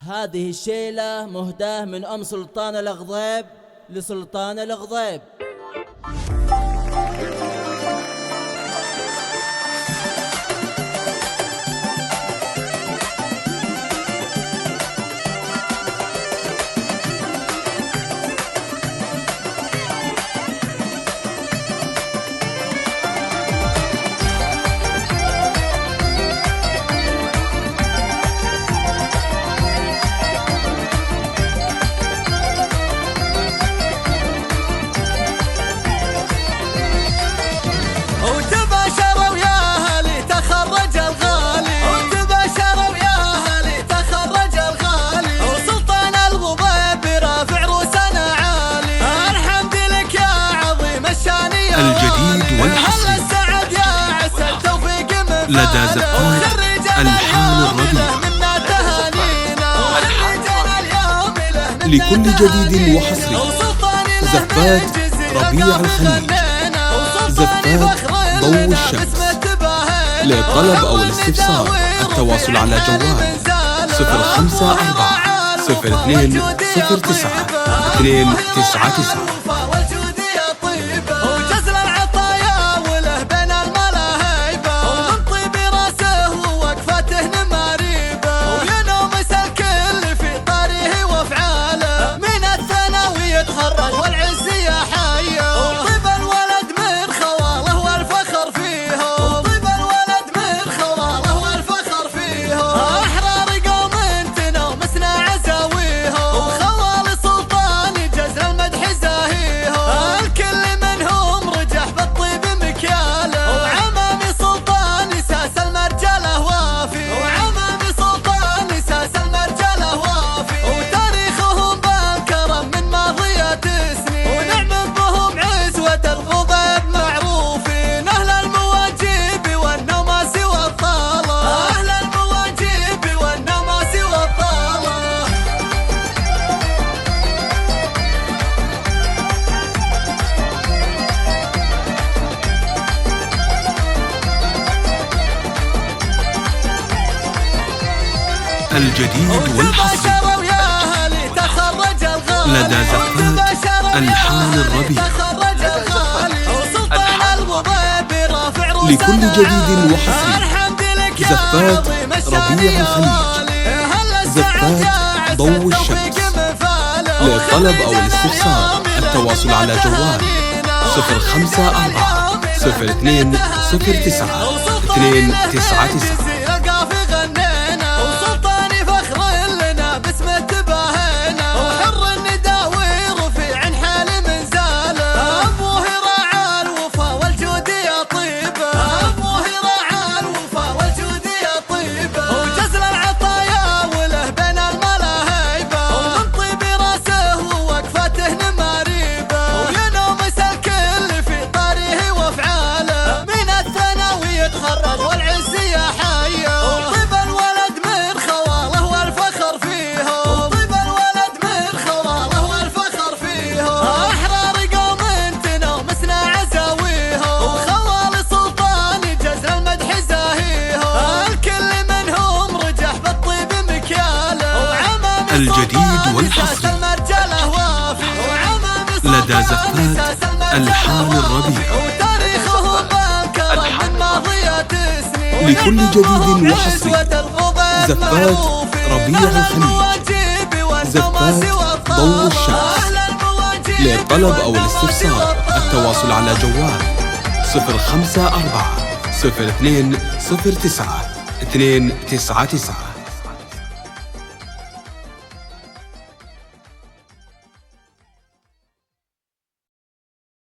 هذه الشيلة مهداة من أم سلطان الأغضيب لسلطان الأغضيب. الجديد والحصري لدى زفات الحان الربيع. لكل جديد وحصري زفات ربيع الخليج، زفات ضوء الشمس. للطلب أو الاستفسار التواصل على جوال 054 02 09 299. الجديد والحصري لدى زفات الحان الربيع. لكل جديد وحصري زفات ربيع الخليج، زفات ضوء الشمس. للطلب أو الاستفسار التواصل على جوال 054 02 09 299. الجديد والحصري لدى زفات الحان الربيع. لكل جديد وحصري زفات ربيع الخليج، زفات ضوء الشمس. للطلب أو الاستفسار التواصل على جوال 054 02 09 299.